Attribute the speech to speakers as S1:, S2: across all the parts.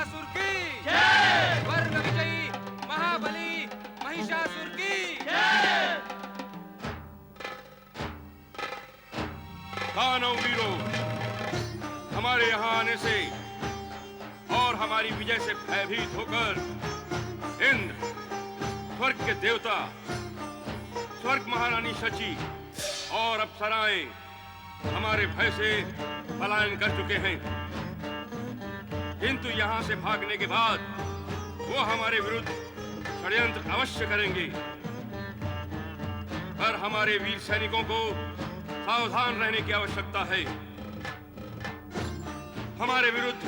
S1: महिषासुर की जय। स्वर्ग विजयी महाबली महिषासुर की जय।
S2: दानव वीरों, हमारे यहाँ आने से और हमारी विजय से भयभीत होकर इंद्र, स्वर्ग के देवता, स्वर्ग महारानी शची और अप्सराएं हमारे भय से पलायन कर चुके हैं। किंतु यहाँ से भागने के बाद वो हमारे विरुद्ध षड्यंत्र अवश्य करेंगे। पर हमारे वीर सैनिकों को सावधान रहने की आवश्यकता है। हमारे विरुद्ध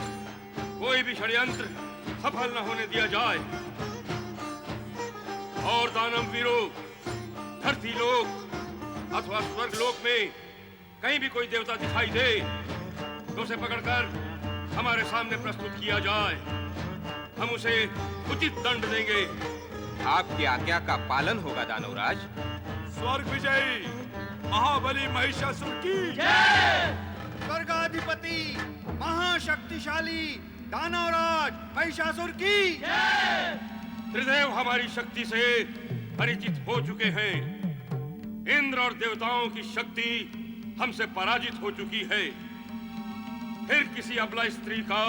S2: कोई भी षड्यंत्र सफल न होने दिया जाए। और दानव वीरों, धरती लोक अथवा स्वर्ग लोक में कहीं भी कोई देवता दिखाई दे तो उसे पकड़कर हमारे सामने प्रस्तुत किया जाए। हम उसे उचित दंड देंगे।
S3: आपकी आज्ञा का पालन होगा दानवराज।
S4: स्वर्ग विजयी महाबली महिषासुर की
S1: जय।
S5: स्वर्गाधिपति महाशक्तिशाली दानवराज महिषासुर की
S1: जय।
S2: त्रिदेव हमारी शक्ति से परिचित हो चुके हैं। इंद्र और देवताओं की शक्ति हमसे पराजित हो चुकी है। फिर किसी अबला स्त्री का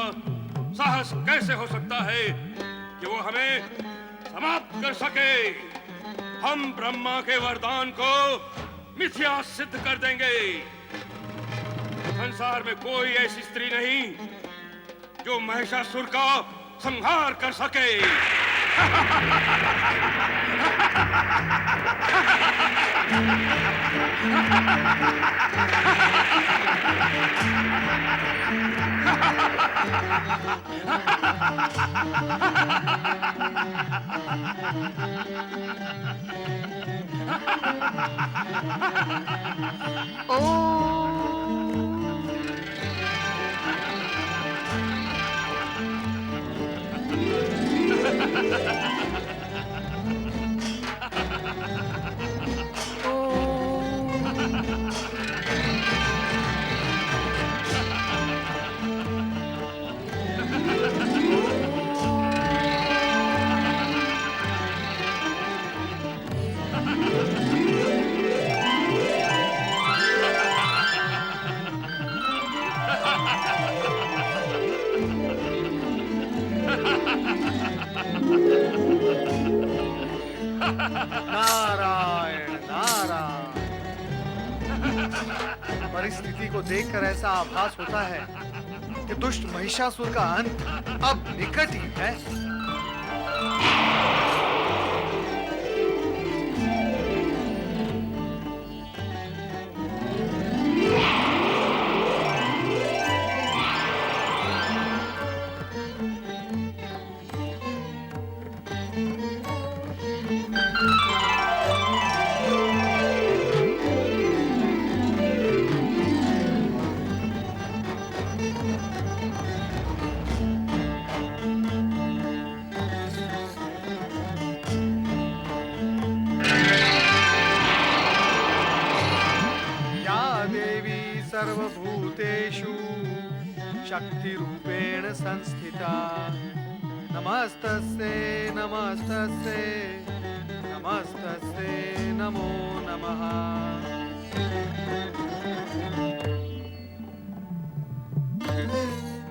S2: साहस कैसे हो सकता है कि वो हमें समाप्त कर सके। हम ब्रह्मा के वरदान को मिथ्या सिद्ध कर देंगे। संसार में कोई ऐसी स्त्री नहीं जो महिषासुर का संहार कर सके।
S5: नारायण नारायण। परिस्थिति को देखकर ऐसा आभास होता है कि दुष्ट महिषासुर का अंत अब निकट ही है। सर्वभूतेषु शक्तिरूपेण संस्थिता। नमस्तस्यै नमस्तस्यै नमस्तस्यै नमो नमः।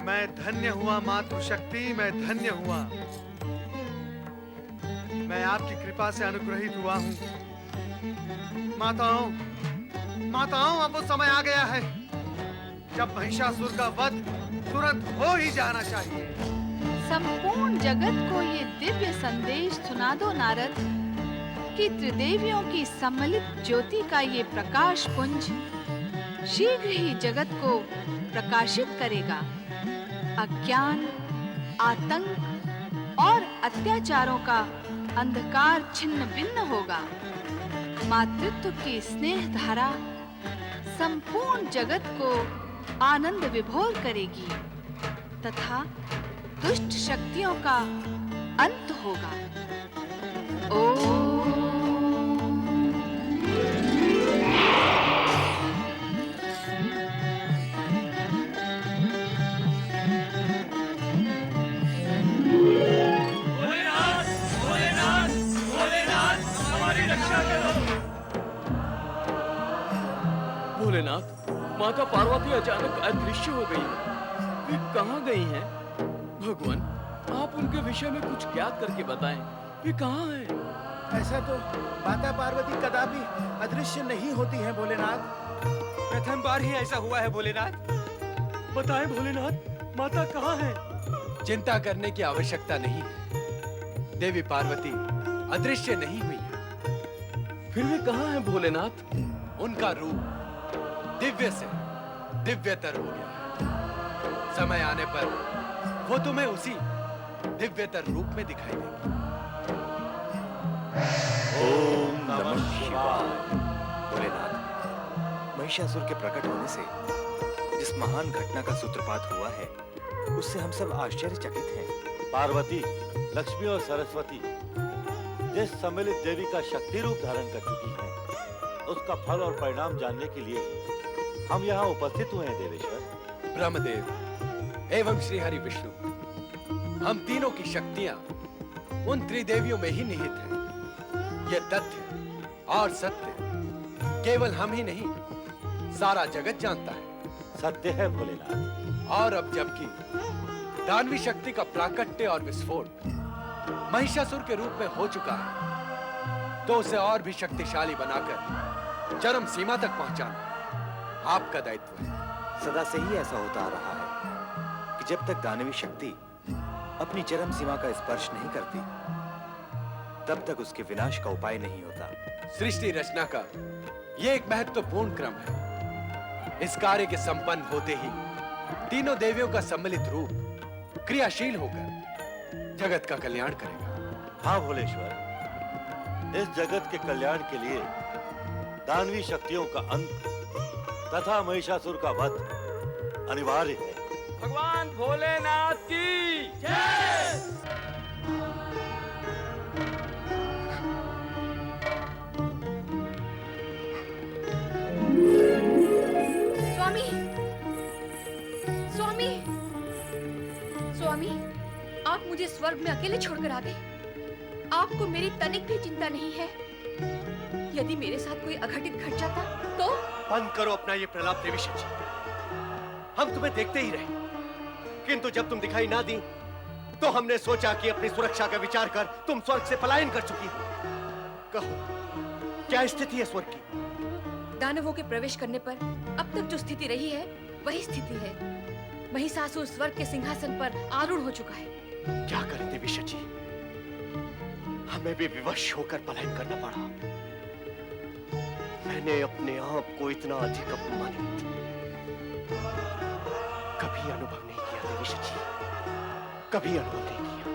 S5: मैं धन्य हुआ मातृशक्ति, मैं धन्य हुआ। मैं आपकी कृपा से अनुग्रहित हुआ हूँ। माताओं माताओं, अब वो समय आ गया है जब महिषासुर का वध तुरंत हो ही जाना चाहिए।
S6: संपूर्ण जगत को ये दिव्य संदेश सुना दो नारद कि त्रिदेवियों की सम्मिलित ज्योति का ये प्रकाश पुंज शीघ्र ही जगत को प्रकाशित करेगा। अज्ञान, आतंक और अत्याचारों का अंधकार छिन्न भिन्न होगा। मातृत्व की स्नेह धारा संपूर्ण जगत को आनंद विभोर करेगी तथा दुष्ट शक्तियों का अंत होगा। ओम
S7: भोलेनाथ, माता पार्वती अचानक अदृश्य हो गई है। वे कहाँ गई हैं? भगवान, आप उनके विषय में कुछ ज्ञात करके बताएं। वे कहाँ हैं?
S8: ऐसा तो माता पार्वती कदापि अदृश्य नहीं होती हैं भोलेनाथ।
S3: प्रथम बार ही ऐसा हुआ है भोलेनाथ।
S7: बताएं भोलेनाथ, माता कहाँ हैं?
S5: चिंता करने की आवश्यकता नहीं है। देवी पार्वती अदृश्य नहीं हुई है।
S7: फिर वे कहाँ हैं भोलेनाथ?
S5: उनका रूप दिव्य से दिव्यतर हो गया है। समय आने पर वो तुम्हें उसी दिव्यतर रूप में दिखाई देगी।
S9: ओम नमः शिवाय। भोलेनाथ, महिषासुर के प्रकट होने से जिस महान घटना का सूत्रपात हुआ है, उससे हम सब आश्चर्यचकित हैं।
S10: पार्वती, लक्ष्मी और सरस्वती जिस सम्मिलित देवी का शक्ति रूप धारण कर चुकी हैं, उसका फल और परिणाम जानने के लिए हम यहाँ उपस्थित हुए हैं देवेश्वर।
S5: ब्रह्मदेव एवं श्री हरि विष्णु, हम तीनों की शक्तियां उन त्रिदेवियों में ही निहित हैं। ये तथ्य और सत्य केवल हम ही नहीं, सारा जगत जानता है।
S10: सत्य है भोलेनाथ।
S5: और अब जबकि दानवी शक्ति का प्राकट्य और विस्फोट महिषासुर के रूप में हो चुका है, तो उसे और भी शक्तिशाली बनाकर चरम सीमा तक पहुंचाना आपका दायित्व है।
S9: सदा से ही ऐसा होता आ रहा है कि जब तक दानवी शक्ति अपनी चरम सीमा का स्पर्श नहीं करती, तब तक उसके विनाश का उपाय नहीं होता।
S5: सृष्टि रचना का यह एक महत्वपूर्ण क्रम है। इस कार्य के संपन्न होते ही तीनों देवियों का सम्मिलित रूप क्रियाशील होकर जगत का कल्याण करेगा।
S10: हाँ भोलेश्वर, इस जगत के कल्याण के लिए दानवी शक्तियों का अंत तथा महिषासुर का वध अनिवार्य है।
S7: भगवान भोलेनाथ की जय।
S6: स्वामी, स्वामी, स्वामी, आप मुझे स्वर्ग में अकेले छोड़कर आ गए। आपको मेरी तनिक भी चिंता नहीं है? यदि मेरे साथ कोई अघटित घट जाता तो?
S8: बंद करो अपना ये प्रलाप देवी शची। हम तुम्हें देखते ही रहे, किंतु जब तुम दिखाई ना दी तो हमने सोचा कि अपनी सुरक्षा का विचार कर तुम स्वर्ग से पलायन कर चुकी हो। कहो, क्या स्थिति है स्वर्ग की?
S6: दानवों के प्रवेश करने पर अब तक जो स्थिति रही है वही स्थिति है। महिषासुर स्वर्ग के सिंहासन पर आरूढ़ हो चुका है।
S8: क्या करें देवी शची, हमें भी विवश होकर पलायन करना पड़ा। मैंने अपने आप को इतना अधिक अपमानित कभी अनुभव नहीं किया देवी शची, कभी अनुभव नहीं किया।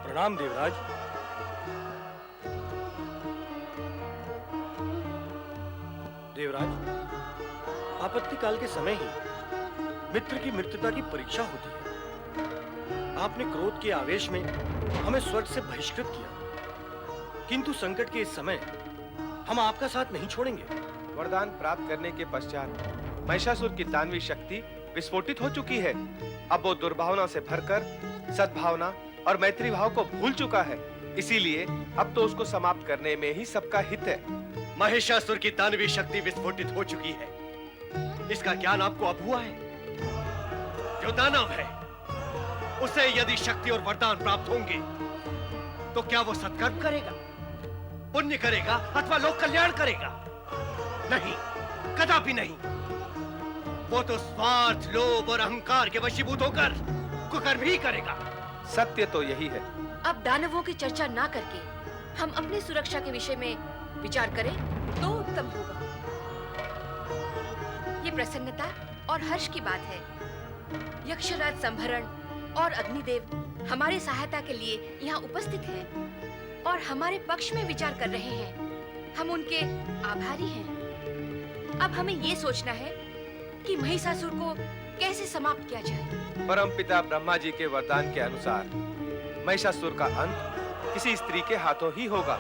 S11: प्रणाम देवराज। देवराज, आपत्ति काल के समय ही मित्र की मित्रता की परीक्षा होती है। आपने क्रोध के आवेश में हमें स्वर्ग से बहिष्कृत किया, किंतु संकट के इस समय हम आपका साथ नहीं छोड़ेंगे।
S3: वरदान प्राप्त करने के पश्चात महिषासुर की दानवी शक्ति विस्फोटित हो चुकी है। अब वो दुर्भावना से भरकर सद्भावना और मैत्री भाव को भूल चुका है। इसीलिए अब तो उसको समाप्त करने में ही सबका हित है।
S8: महिषासुर की दानवी शक्ति विस्फोटित हो चुकी है, इसका ज्ञान आपको अब हुआ है। जो दानव है उसे यदि शक्ति और वरदान प्राप्त होंगे तो क्या वो सत्कर्म करेगा, पुण्य करेगा अथवा लोक कल्याण करेगा? नहीं, कदापि नहीं। वो तो स्वार्थ, लोभ और अहंकार के वशीभूत होकर कुकर्म ही करेगा।
S3: सत्य तो यही है।
S6: अब दानवों की चर्चा ना करके हम अपनी सुरक्षा के विषय में विचार करें तो उत्तम होगा। ये प्रसन्नता और हर्ष की बात है। यक्षराज संभरण और अग्निदेव हमारी सहायता के लिए यहाँ उपस्थित हैं और हमारे पक्ष में विचार कर रहे हैं। हम उनके आभारी हैं। अब हमें ये सोचना है कि महिषासुर को कैसे समाप्त किया जाए।
S3: परमपिता ब्रह्मा जी के वरदान के अनुसार महिषासुर का अंत किसी स्त्री के हाथों ही होगा,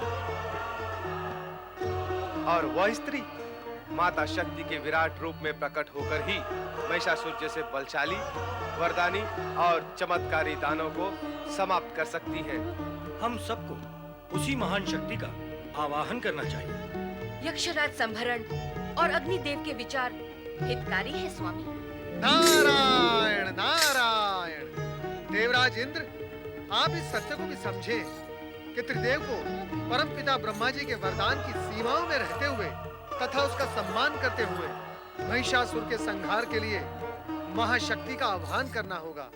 S3: और वह स्त्री माता शक्ति के विराट रूप में प्रकट होकर ही महिषासुर जैसे बलशाली, वरदानी और चमत्कारी दानव को समाप्त कर सकती है।
S11: हम सबको उसी महान शक्ति का आवाहन करना चाहिए।
S12: यक्षराज संभरण और अग्निदेव के विचार हितकारी है स्वामी।
S13: नारायण नारायण। देवराज इंद्र, आप इस सत्य को भी समझे कि त्रिदेव को परमपिता ब्रह्मा जी के वरदान की सीमाओं में रहते हुए तथा उसका सम्मान करते हुए महिषासुर के संहार के लिए महाशक्ति का आह्वान करना होगा।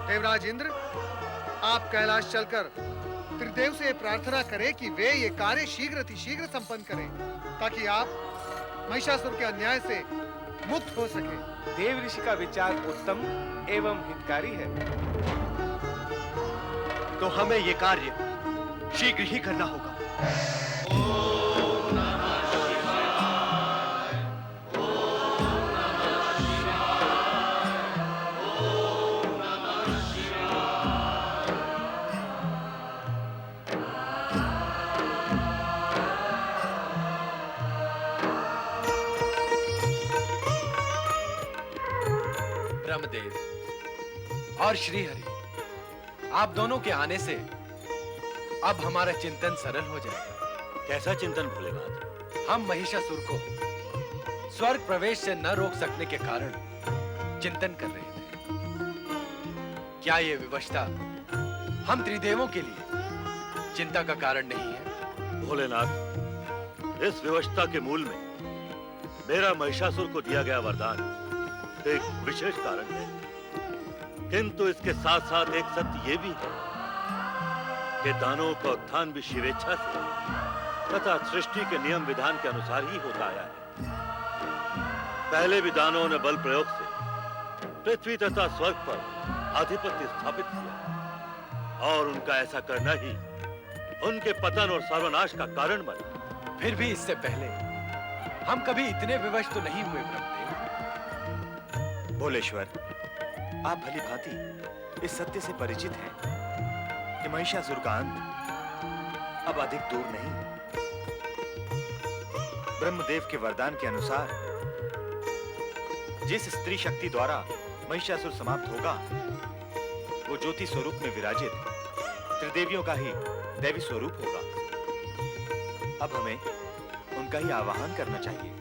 S13: देवराज इंद्र, आप कैलाश चलकर त्रिदेव से प्रार्थना करें कि वे ये कार्य शीघ्र संपन्न करें, ताकि आप महिषासुर के अन्याय से मुक्त हो सके।
S3: देव ऋषि का विचार उत्तम एवं हितकारी है।
S8: तो हमें ये कार्य शीघ्र ही करना होगा।
S5: ब्रह्मदेव और श्रीहरि, आप दोनों के आने से अब हमारा चिंतन सरल हो जाएगा।
S10: कैसा चिंतन भोलेनाथ?
S5: हम महिषासुर को स्वर्ग प्रवेश से न रोक सकने के कारण चिंतन कर रहे थे। क्या ये विवशता हम त्रिदेवों के लिए चिंता का कारण नहीं है?
S10: भोलेनाथ, इस विवशता के मूल में मेरा महिषासुर को दिया गया वरदान एक विशेष कारण है, किंतु इसके साथ साथ एक सत्य ये भी है कि दानवों का उत्थान भी शिवेच्छा से तथा सृष्टि के नियम विधान के अनुसार ही होता आया है। पहले भी दानवों ने बल प्रयोग से पृथ्वी तथा स्वर्ग पर आधिपत्य स्थापित किया और उनका ऐसा करना ही उनके पतन और सर्वनाश का कारण बना।
S5: फिर भी इससे पहले हम कभी इतने विवश तो नहीं हुए ब्रह्मदेव।
S9: भोलेश्वर, आप भली भांति इस सत्य से परिचित हैं कि महिषासुर का अंत अब अधिक दूर नहीं। ब्रह्मदेव के वरदान के अनुसार जिस स्त्री शक्ति द्वारा महिषासुर समाप्त होगा, वो ज्योति स्वरूप में विराजित त्रिदेवियों का ही दैवी स्वरूप होगा। अब हमें उनका ही आवाहन करना चाहिए।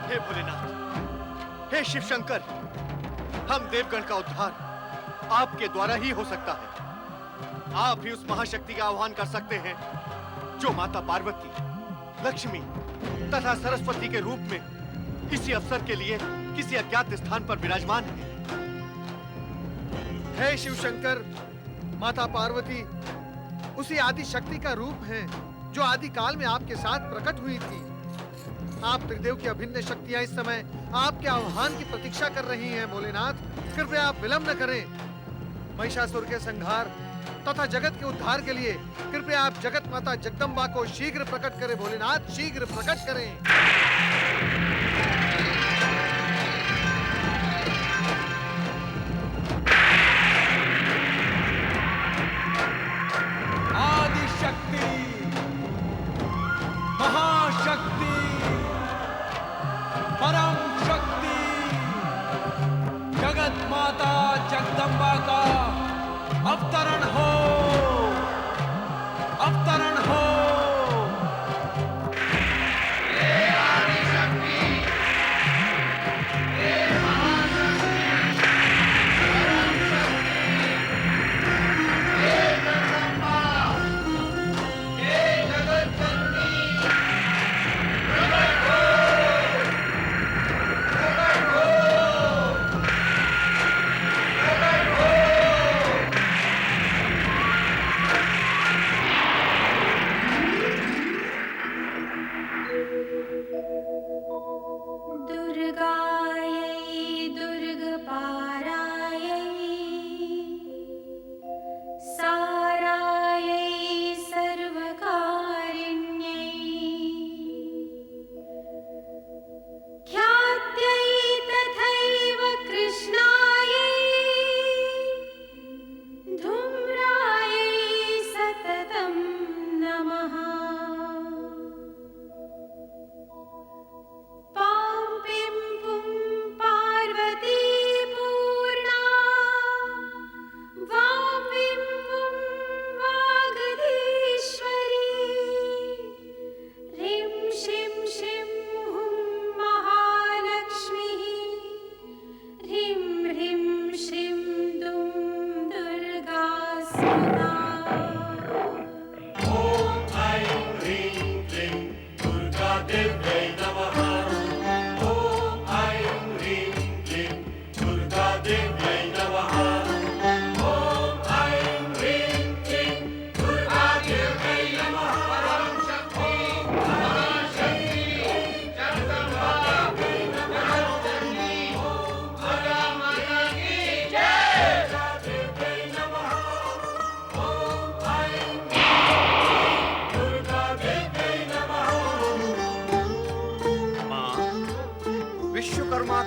S8: हे भोलेनाथ, हे शिव शंकर, हम देवगण का उद्धार आपके द्वारा ही हो सकता है। आप ही उस महाशक्ति का आह्वान कर सकते हैं जो माता पार्वती, लक्ष्मी तथा सरस्वती के रूप में इसी अवसर के लिए किसी अज्ञात स्थान पर विराजमान है।
S13: हे शिव शंकर, माता पार्वती उसी आदि शक्ति का रूप है जो आदि काल में आपके साथ प्रकट हुई थी। आप त्रिदेव की अभिन्न शक्तियां इस समय आपके आह्वान की प्रतीक्षा कर रही हैं। भोलेनाथ, कृपया आप विलंब न करें। महिषासुर के संहार तथा जगत के उद्धार के लिए कृपया आप जगत माता जगदम्बा को शीघ्र प्रकट करें। भोलेनाथ, शीघ्र प्रकट करें।
S7: आदिशक्ति, महाशक्ति, परम शक्ति, जगत माता जगदम्बा का अवतरण हो, अवतरण हो।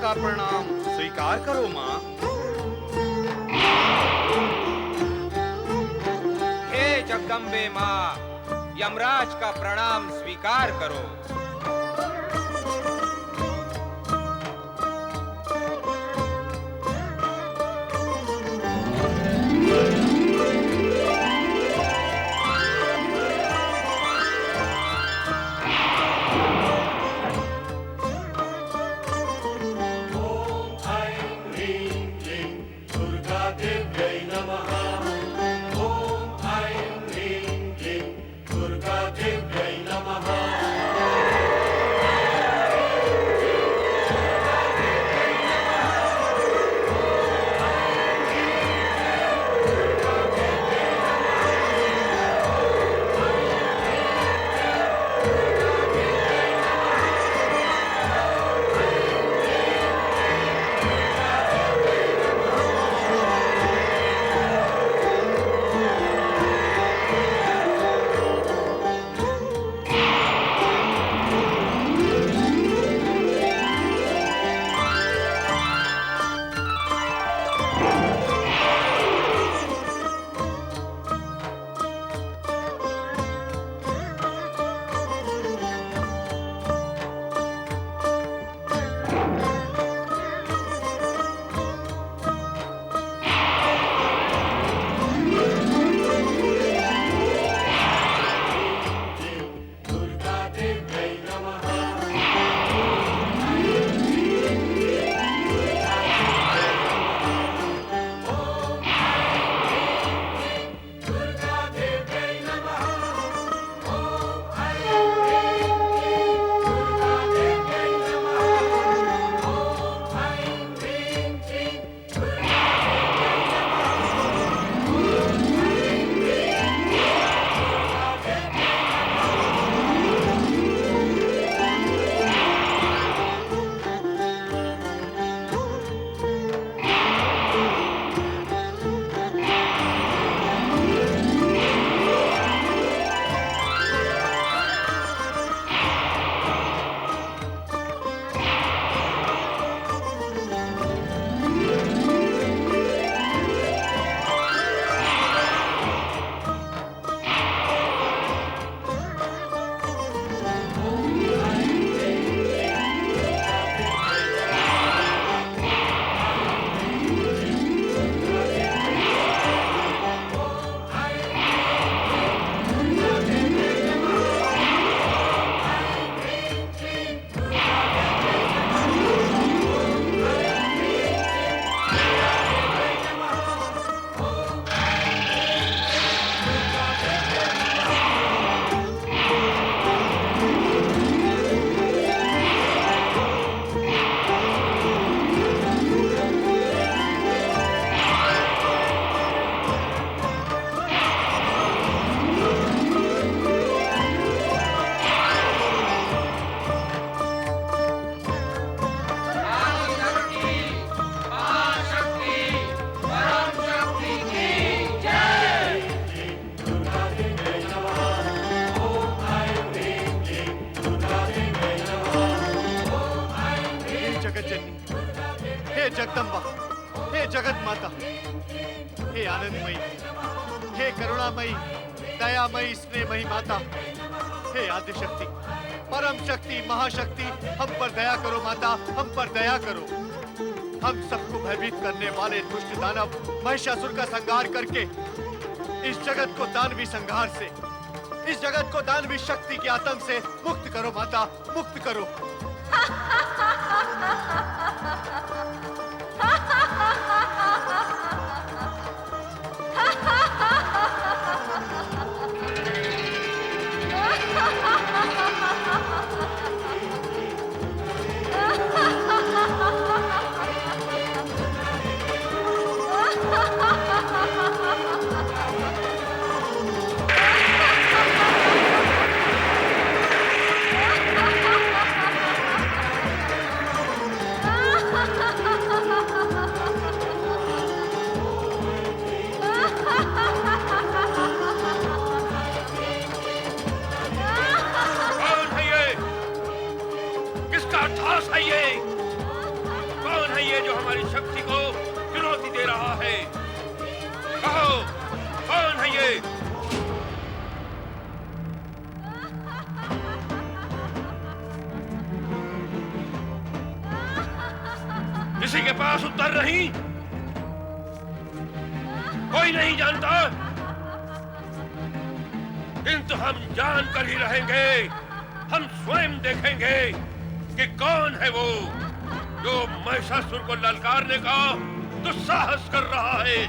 S4: का प्रणाम स्वीकार करो माँ।
S1: हे जगदम्बे माँ, यमराज का प्रणाम स्वीकार करो।
S8: जगदम्बा, हे जगत माता, हे आनंदमयी, हे करुणामयी, दयामयी, स्नेहमयी माता, हे आदि शक्ति, परम शक्ति, महाशक्ति, हम पर दया करो माता, हम पर दया करो। हम सबको भयभीत करने वाले दुष्ट दानव महिषासुर का संहार करके इस जगत को दानवी संहार से, इस जगत को दानवी शक्ति के आतंक से मुक्त करो माता, मुक्त करो।
S2: ये जो हमारी शक्ति को चुनौती दे रहा है? कहो, कौन है ये? किसी के पास उत्तर नहीं? कोई नहीं जानता? किंतु हम जान कर ही रहेंगे। हम स्वयं देखेंगे कि कौन है वो जो महिषासुर को ललकारने का दुस्साहस कर रहा है।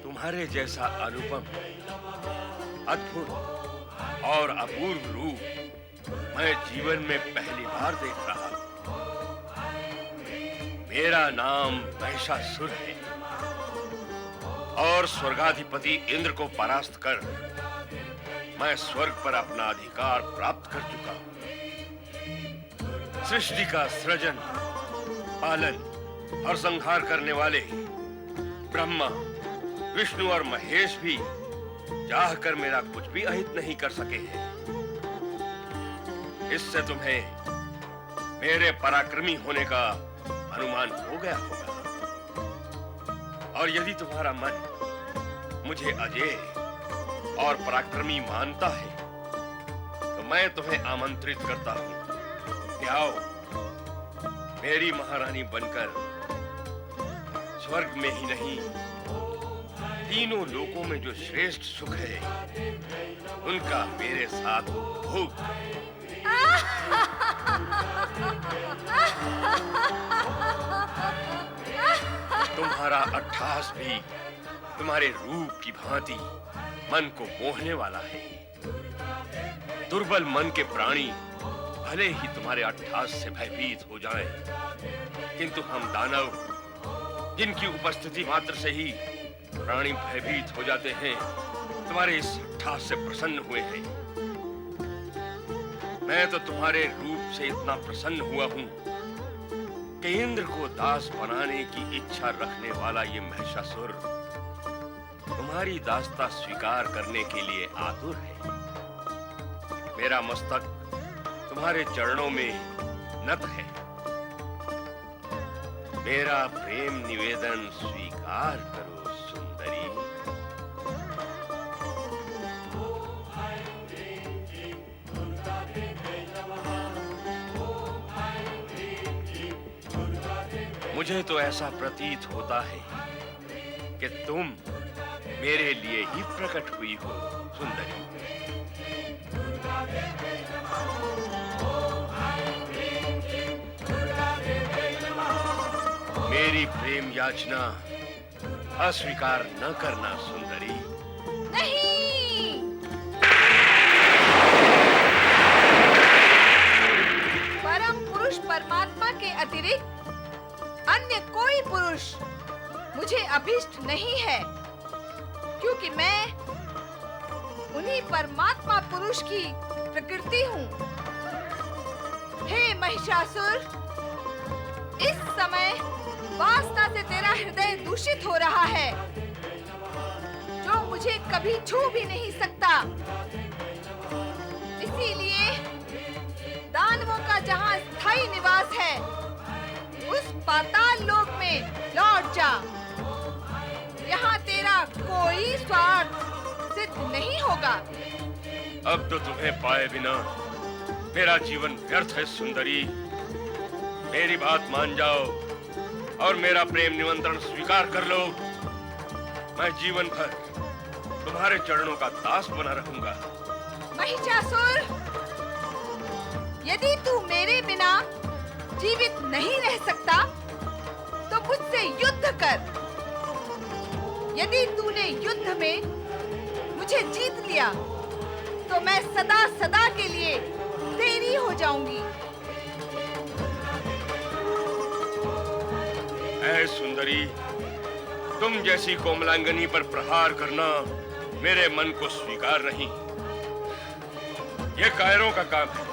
S2: तुम्हारे जैसा अनुपम, अद्भुत और अपूर्व रूप मैं जीवन में पहली बार देख रहा हूं। मेरा नाम महिषासुर है और स्वर्गाधिपति इंद्र को परास्त कर मैं स्वर्ग पर अपना अधिकार प्राप्त कर चुका हूं। सृष्टि का सृजन, पालन और संहार करने वाले ब्रह्मा, विष्णु और महेश भी चाहकर मेरा कुछ भी अहित नहीं कर सके हैं। इससे तुम्हें मेरे पराक्रमी होने का अनुमान हो गया होगा। और यदि तुम्हारा मन मुझे अजेय और पराक्रमी मानता है तो मैं तुम्हें आमंत्रित करता हूं कि आओ, मेरी महारानी बनकर स्वर्ग में ही नहीं, तीनों लोकों में जो श्रेष्ठ सुख है उनका मेरे साथ भोग। तुम्हारा अट्टहास भी तुम्हारे रूप की भांति मन को मोहने वाला है। दुर्बल मन के प्राणी भले ही तुम्हारे अट्टहास से भयभीत हो जाएं, किंतु हम दानव, जिनकी उपस्थिति मात्र से ही प्राणी भयभीत हो जाते हैं, तुम्हारे इस अट्टहास से प्रसन्न हुए हैं। मैं तो तुम्हारे रूप से इतना प्रसन्न हुआ हूं कि इंद्र को दास बनाने की इच्छा रखने वाला ये महिषासुर तुम्हारी दासता स्वीकार करने के लिए आतुर है। मेरा मस्तक तुम्हारे चरणों में नत है। मेरा प्रेम निवेदन स्वीकार करो सुंदरी। मुझे तो ऐसा प्रतीत होता है कि तुम मेरे लिए ही प्रकट हुई हो सुंदरी। मेरी प्रेम याचना अस्वीकार न करना सुंदरी।
S6: नहीं, परम पुरुष परमात्मा के अतिरिक्त अन्य कोई पुरुष मुझे अभिष्ट नहीं है, क्योंकि मैं उन्हीं परमात्मा पुरुष की प्रकृति हूँ। हे महिषासुर, इस समय वासना से तेरा हृदय दूषित हो रहा है, जो मुझे कभी छू भी नहीं सकता। इसीलिए दानवों का जहाँ स्थायी निवास है, उस पाताल लोक में लौट जा। यहाँ तेरा कोई स्वार्थ सिद्ध नहीं होगा।
S2: अब तो तुम्हें पाए बिना मेरा जीवन व्यर्थ है सुंदरी। मेरी बात मान जाओ और मेरा प्रेम निमंत्रण स्वीकार कर लो। मैं जीवन भर तुम्हारे चरणों का दास बना रहूंगा।
S6: महिषासुर, यदि तू मेरे बिना जीवित नहीं रह सकता तो मुझसे युद्ध कर। यदि तूने युद्ध में मुझे जीत लिया तो मैं सदा सदा के लिए तेरी हो जाऊंगी।
S2: ऐ सुंदरी, तुम जैसी कोमलांगनी पर प्रहार करना मेरे मन को स्वीकार नहीं। ये कायरों का काम है,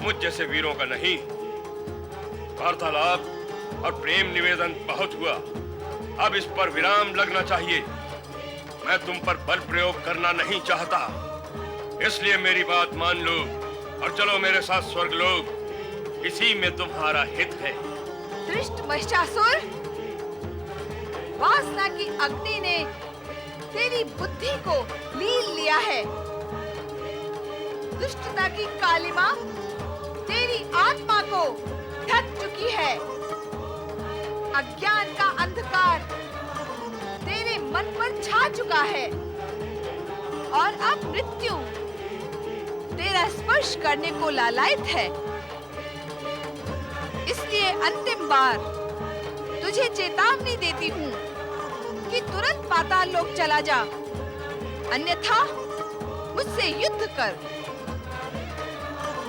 S2: मुझ जैसे वीरों का नहीं। वार्तालाप और प्रेम निवेदन बहुत हुआ, अब इस पर विराम लगना चाहिए। मैं तुम पर बल प्रयोग करना नहीं चाहता, इसलिए मेरी बात मान लो और चलो मेरे साथ स्वर्गलोक। इसी में तुम्हारा हित है।
S6: दुष्ट महिषासुर, वासना की अग्नि ने तेरी बुद्धि को लील लिया है। दुष्टता की कालिमा तेरी आत्मा को ढक चुकी है। अज्ञान का अंधकार तेरे मन पर छा चुका है और अब मृत्यु तेरा स्पर्श करने को लालायित है। इसलिए अंतिम बार तुझे चेतावनी देती हूँ कि तुरंत पाताल लोक चला जा, अन्यथा मुझसे युद्ध कर।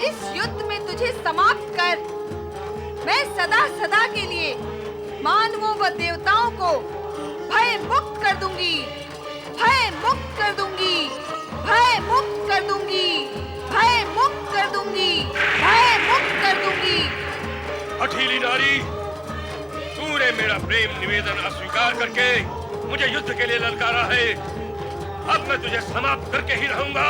S6: इस युद्ध में तुझे समाप्त कर मैं सदा सदा के लिए मानवों व देवताओं को भय मुक्त कर दूंगी, भय मुक्त कर दूंगी, भय मुक्त कर दूंगी, भय मुक्त कर दूंगी, भय मुक्त कर दूंगी।
S2: हठीली नारी, तूने मेरा प्रेम निवेदन अस्वीकार करके मुझे युद्ध के लिए ललकारा है। अब मैं तुझे समाप्त करके ही रहूंगा।